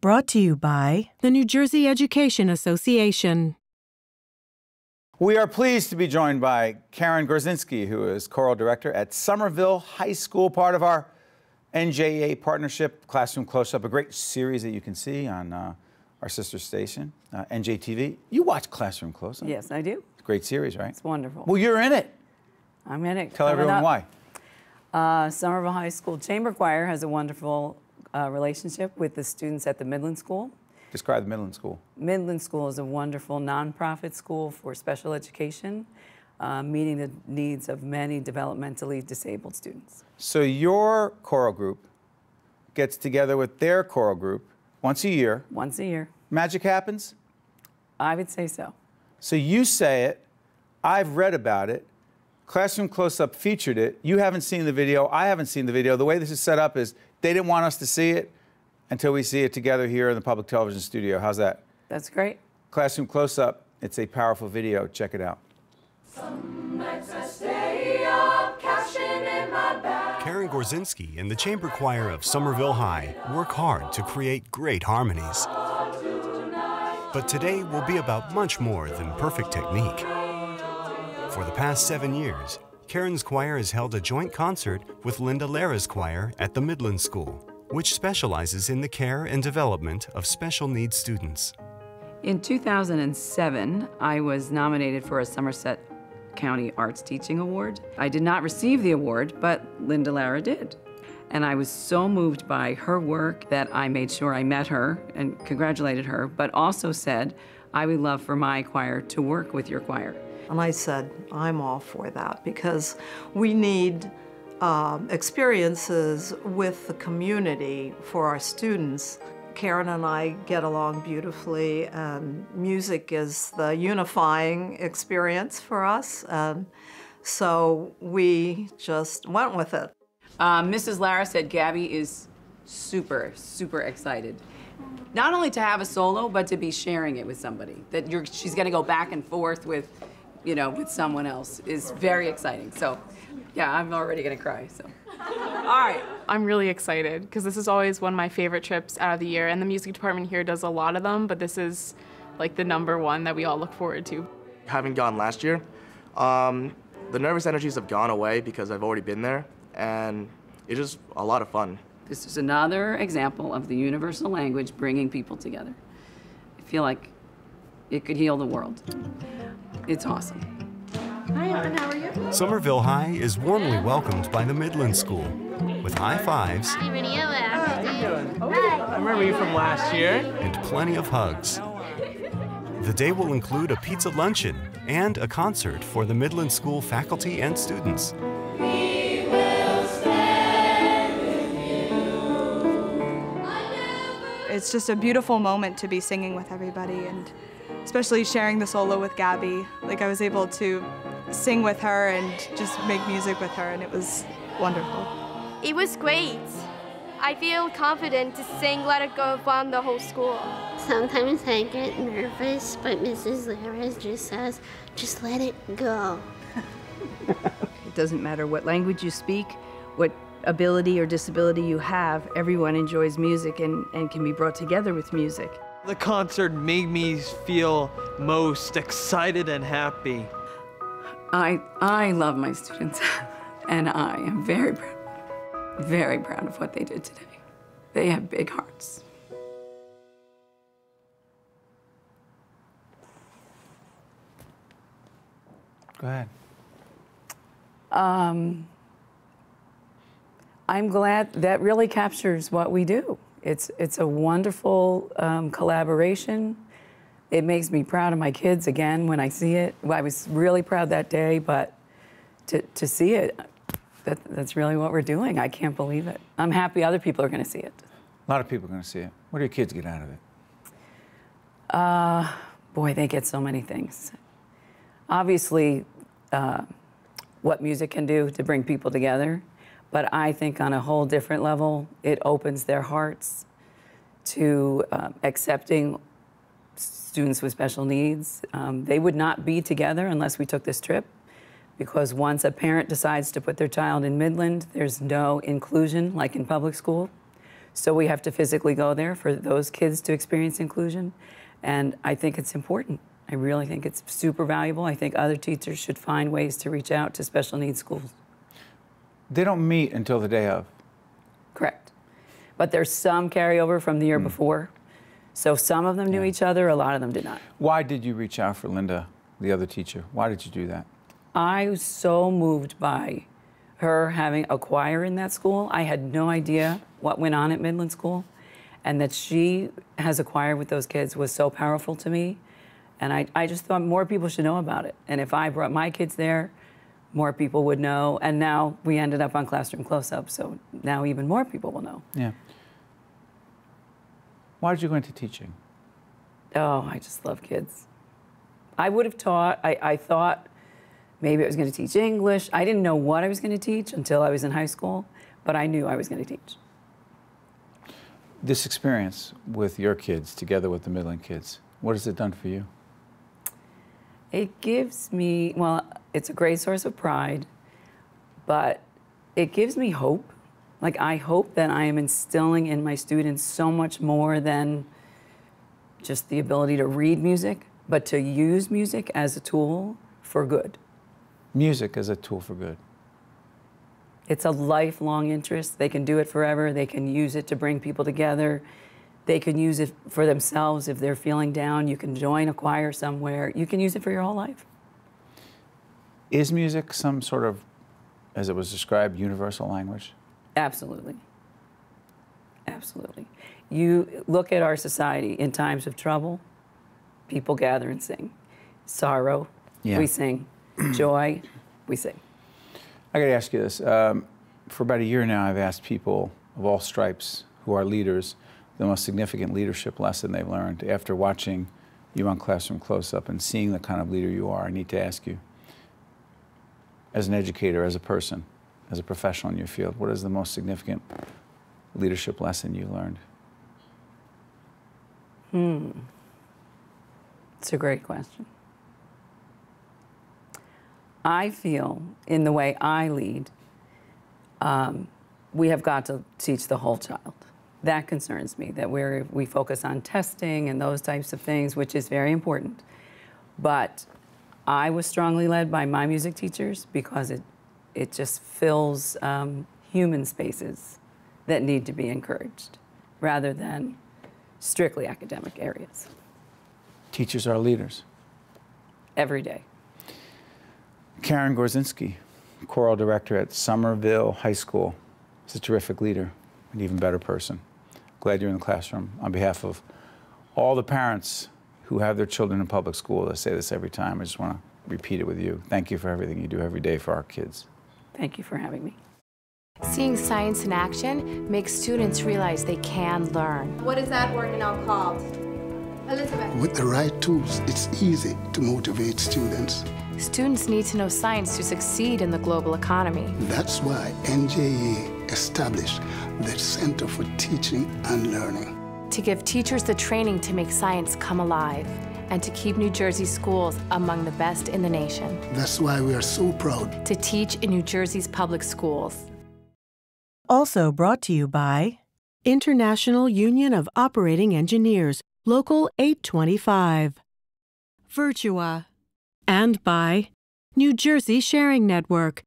Brought to you by the New Jersey Education Association. We are pleased to be joined by Karen Gorzynski, who is choral director at Somerville High School, part of our NJA partnership, Classroom Close-Up, a great series that you can see on our sister station, NJTV. You watch Classroom Close-Up? Yes, I do. It's a great series, right? It's wonderful. Well, you're in it. I'm in it. Tell everyone why. Somerville High School Chamber Choir has a wonderful relationship with the students at the Midland School. Describe the Midland School. Midland School is a wonderful nonprofit school for special education, meeting the needs of many developmentally disabled students. So your choral group gets together with their choral group once a year. Once a year. Magic happens? I would say so. So you say it, I've read about it, Classroom Close-Up featured it, you haven't seen the video, I haven't seen the video. The way this is set up is they didn't want us to see it until we see it together here in the public television studio. How's that? That's great. Classroom Close-Up, it's a powerful video. Check it out. Some nights I stay up, cashing in my bag. Karen Gorzynski and the chamber choir of Somerville High work hard to create great harmonies. But today will be about much more than perfect technique. For the past 7 years, Karen's choir has held a joint concert with Linda Lara's choir at the Midland School, which specializes in the care and development of special needs students. In 2007, I was nominated for a Somerset County Arts Teaching Award. I did not receive the award, but Linda Lara did. And I was so moved by her work that I made sure I met her and congratulated her, but also said, I would love for my choir to work with your choir. And I said, I'm all for that because we need experiences with the community for our students. Karen and I get along beautifully, and music is the unifying experience for us, and so we just went with it. Mrs. Lara said Gabby is super, super excited. Not only to have a solo, but to be sharing it with somebody. That she's gonna go back and forth with, you know, with someone else is very exciting. So, yeah, I'm already gonna cry, so. All right. I'm really excited because this is always one of my favorite trips out of the year, and the music department here does a lot of them, but this is like the #1 that we all look forward to. Having gone last year, the nervous energies have gone away because I've already been there, and it's just a lot of fun. This is another example of the universal language bringing people together. I feel like it could heal the world. It's awesome. Hi, Ellen, how are you? Somerville High is warmly welcomed by the Midland School with high fives Hi, how you doing? I remember you from last year. and plenty of hugs. The day will include a pizza luncheon and a concert for the Midland School faculty and students. We will stand with you. It's just a beautiful moment to be singing with everybody, and especially sharing the solo with Gabby. Like, I was able to sing with her and just make music with her, and it was wonderful. It was great. I feel confident to sing Let It Go around the whole school. Sometimes I get nervous, but Mrs. Lara just says, just let it go. It doesn't matter what language you speak, what ability or disability you have, everyone enjoys music and can be brought together with music. The concert made me feel most excited and happy. I love my students, and I am very proud of what they did today. They have big hearts. Go ahead. I'm glad that really captures what we do. It's a wonderful collaboration. It makes me proud of my kids again when I see it. Well, I was really proud that day, but to see it, that's really what we're doing. I can't believe it. I'm happy other people are going to see it. A lot of people are going to see it. What do your kids get out of it? Boy, they get so many things. Obviously, what music can do to bring people together, but I think on a whole different level, it opens their hearts to accepting students with special needs. They would not be together unless we took this trip, because once a parent decides to put their child in Midland, there's no inclusion like in public school. So we have to physically go there for those kids to experience inclusion. And I think it's important. I really think it's super valuable. I think other teachers should find ways to reach out to special needs schools. They don't meet until the day of. Correct. But there's some carryover from the year before. So some of them knew each other, a lot of them did not. Why did you reach out for Linda, the other teacher? Why did you do that? I was so moved by her having a choir in that school. I had no idea what went on at Midland School. And that she has a choir with those kids was so powerful to me. And I just thought more people should know about it. And if I brought my kids there, more people would know. And now we ended up on Classroom Close-Up, so now even more people will know. Yeah. Why did you go into teaching? Oh, I just love kids. I would have taught, I thought maybe I was going to teach English. I didn't know what I was going to teach until I was in high school, but I knew I was going to teach. This experience with your kids together with the Midland kids, what has it done for you? It gives me, well, it's a great source of pride, but it gives me hope. Like, I hope that I am instilling in my students so much more than just the ability to read music, but to use music as a tool for good. Music as a tool for good. It's a lifelong interest. They can do it forever. They can use it to bring people together. They can use it for themselves if they're feeling down. You can join a choir somewhere. You can use it for your whole life. Is music some sort of, as it was described, universal language? Absolutely. Absolutely. You look at our society in times of trouble, people gather and sing. Sorrow, we sing. Joy, we sing. I got to ask you this. For about a year now, I've asked people of all stripes who are leaders the most significant leadership lesson they've learned. After watching you on Classroom Close-Up and seeing the kind of leader you are, I need to ask you, as an educator, as a person, as a professional in your field, what is the most significant leadership lesson you learned? It's a great question. I feel, in the way I lead, we have got to teach the whole child. That concerns me, that we focus on testing and those types of things, which is very important. But I was strongly led by my music teachers because it just fills human spaces that need to be encouraged, rather than strictly academic areas. Teachers are leaders. Every day. Karen Gorzynski, choral director at Somerville High School, is a terrific leader, an even better person. Glad you're in the classroom. On behalf of all the parents who have their children in public school, I say this every time, I just want to repeat it with you. Thank you for everything you do every day for our kids. Thank you for having me. Seeing science in action makes students realize they can learn. What is that word now called? Elizabeth. With the right tools, it's easy to motivate students. Students need to know science to succeed in the global economy. That's why NJA established the Center for Teaching and Learning. To give teachers the training to make science come alive and to keep New Jersey schools among the best in the nation. That's why we are so proud to teach in New Jersey's public schools. Also brought to you by International Union of Operating Engineers, Local 825, Virtua, and by New Jersey Sharing Network,